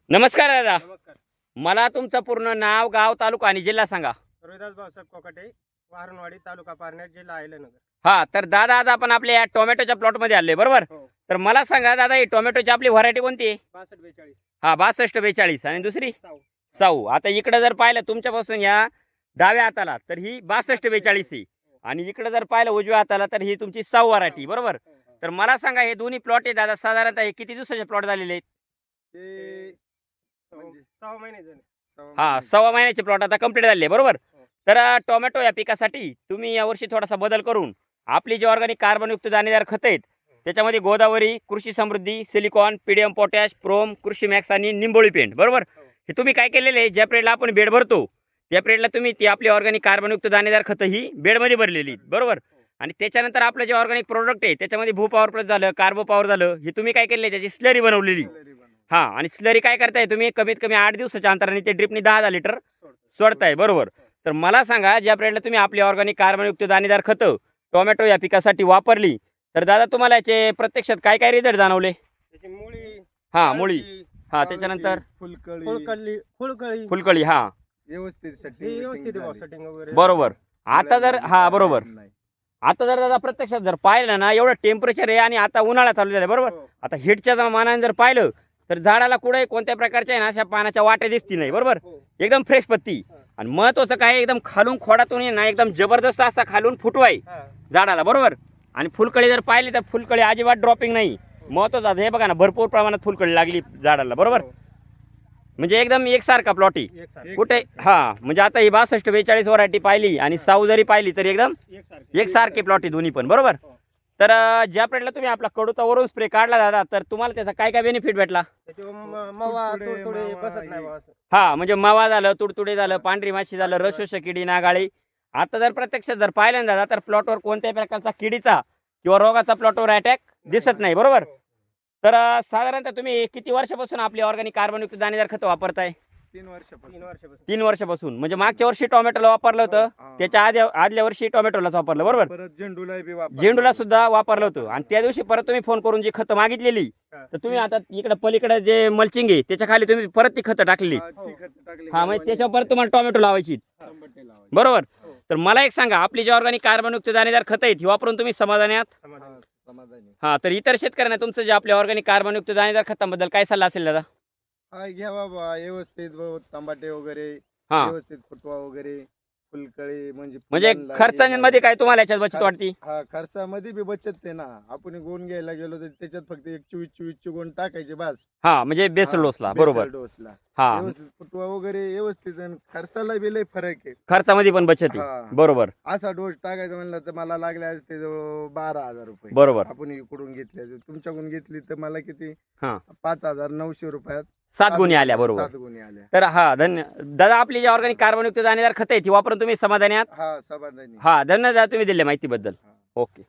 नमस्कार दादा. नमस्कार. मला तुमचं पूर्ण नाव, गाव, तालुका आणि जिल्हा सांगा. रोहिदास भाऊसाहेब कोकाटे, वारणवाडी, तालुका पारनेर, जिल्हा अहिल्यानगर. हां, तर दादा आज आपण आपल्या या टोमॅटोच्या प्लॉटमध्ये आले बरोबर? हो. तर मला सांगा दादा, ही टोमॅटोची आपली व्हरायटी कोणती आहे? 62-42. हां, 62-42 आणि दुसरी? साऊ. साऊ. आता इकडे जर पाहिलं तुमच्यापासून या डाव्या हाताला तर ही 62-42 आहे आणि इकडे जर पाहिलं उजव्या हाताला तर ही तुमची साऊ व्हरायटी बरोबर? हो, हो. तर मला सांगा हे दोन्ही प्लॉट आहे दादा साधारणतः हे किती दिवसाचे प्लॉट झालेले आहेत? ते म्हणजे 6 महिने झाले. हां, 6 महिन्याचे प्लॉट आता कंप्लीट झाले बरोबर? हो. तर टोमॅटो या पिकासाठी तुम्ही यावर्षी थोडासा बदल करून आपली जी ऑर्गॅनिक कार्बनयुक्त दाणेदार खतं आहेत त्याच्यामध्ये गोदावरी, कृषी समृद्धी, सिलिकॉन, पीडीएम पोटॅश, प्रोम, कृषी मॅक्स आणि निंबोळी पेंट बरोबर? हो. हे तुम्ही काय केलेले आहे, ज्या पिरियडला आपण बेड भरतो त्या पिरियडला तुम्ही ती आपली ऑर्गॅनिक कार्बनयुक्त दाणेदार खतं ही बेडमध्ये भरलेली आहेत, बरोबर? आणि त्याच्यानंतर आपलं जे ऑर्गॅनिक प्रोडक्ट आहे त्याच्यामध्ये भू पॉवर प्लस झालं, कार्बो पॉवर झालं, हे तुम्ही काय केले त्याची स्लरी बनवलेली. हां, आणि स्लरी काय करताय तुम्ही कमीत कमी 8 दिवसाच्या अंतराने ते ड्रिपनी 10 लिटर सोडताय बरोबर? तर मला सांगा ज्या पिरियडला तुम्ही आपली ऑर्गॅनिक कार्बनयुक्त दाणेदार खतं टोमॅटो या पिकासाठी वापरली तर दादा तुम्हाला याचे प्रत्यक्षात काय काय रिझल्ट जाणवले? त्याची मुळी, हां, मुळी. पालखी, हां, त्याच्यानंतर फुलकळी, फुलकळी फुलकळी. हां, व्यवस्थित सेटिंग वगैरे. बरोबर. आता जर हां, बरोबर. आता जर दादा प्रत्यक्षात जर पाहिलं ना एवढं टेम्परेचर आहे आणि आता उन्हाळा चालू झाला बरोबर? हो. आता हिटच्या मानाने जर पाहिलं तर झाडाला कुठे कोणत्या प्रकारच्या आहे ना अशा पानाच्या वाट्या दिसती नाही बरोबर? हो. एकदम फ्रेश पत्ती. आणि महत्वाचं काय एकदम खालून खोडातून आहे ना एकदम जबरदस्त असा खालून फुटवाय हा. झाडाला बरोबर? आणि फुलकळी जर पाहिली तर फुलकळी अजिबात ड्रॉपिंग नाही. महत्वाचं हे बघा ना भरपूर प्रमाणात फुलकळी लागली झाडाला बरोबर? हो. म्हणजे एकदम एकसारखा प्लॉट आहे. एकसारखी. कुठे हां, म्हणजे आता ही 62-42 व्हरायटी पाहिली आणि साऊ जरी पाहिली तर एकदम एकसारखे प्लॉट आहे दोन्ही पण बरोबर? हो. तर ज्या पिरियडला तुम्ही आपला कडूचा वरून स्प्रे काढला दादा तर तुम्हाला त्याचा काय काय बेनिफिट भेटला? त्याची मवा तुडतुडे बसत नाही बा असं. हां, म्हणजे मावा झालं, तुडतुडे झालं, पांढरी माशी झालं, रसशोषक किडी, नागाळी. आता जर प्रत्यक्षात जर पाहिलं ना दादा तर प्लॉटवर कोणत्याही प्रकारचा किडीचा किंवा रोगाचा प्लॉटवर अटॅक दिसत नाही बरोबर? तर साधारणतः तुम्ही किती वर्षापासून आपली ऑर्गॅनिक कार्बनयुक्त दाणेदार खतं वापरताय? 3 वर्षापासून. 3 वर्षापासून. म्हणजे मागच्या वर्षी टोमॅटोला वापरलं होतं, त्याच्या आदल्या वर्षी टोमॅटोलाच वापरलं बरोबर? परत झेंडूला झेंडूला सुद्धा वापरलं होतं आणि त्या दिवशी परत तुम्ही फोन करून जी खतं मागितलेली तर तुम्ही आता इकडे पलीकडे जे मल्चिंग आहे त्याच्या खाली तुम्ही परत ती खतं टाकलेली. हां, म्हणजे त्याच्यावर परत तुम्हाला टोमॅटो लावायची बरोबर? तर मला एक सांगा आपली जी ऑर्गॅनिक कार्बनयुक्त दाणेदार खतं आहेत ही वापरून तुम्ही समाधानी आहात? समाधानी. हां, तर इतर शेतकऱ्यांना तुमचं जे आपल्या ऑर्गॅनिक कार्बनयुक्त दाणेदार खतांबद्दल काय सल्ला असेल दादा? हा घ्या बाबा व्यवस्थित टमाटे वगैरे हां, व्यवस्थित फुटवा वगैरे फुलकळी म्हणजे म्हणजे फुलांना खर्चांमध्ये काय तुम्हाला याच्यात बचत वाटते? हा खर्चामध्ये बी बचत आहे ना. आपण गुण घ्यायला गेलो तर त्याच्यात फक्त एक 24 गुण टाकायचे बस. हां, म्हणजे बेसल डोसला बरोबर. डोसला हां, व्यवस्थित फुटवा वगैरे व्यवस्थित आणि खर्चाला बी लय फरक आहे. खर्चामध्ये पण बचत आहे हा. बरोबर असा डोस टाकायचा म्हणलं तर मला लागले असते जवळ 12,000 रुपये. बरोबर. आपण इकडून घेतले तुमच्याकडून घेतली तर मला किती हां, 5,900 रुपयात 7 गुणी आल्या बरोबर. 7 गुणी आल्या. तर हा दादा आपली जी ऑर्गॅनिक कार्बनयुक्त दाणेदार खतं आहे ती वापरून तुम्ही समाधानी आहात? हा समाधानी. हा, धन्यवाद दादा तुम्ही दिल्या माहितीबद्दल. ओके.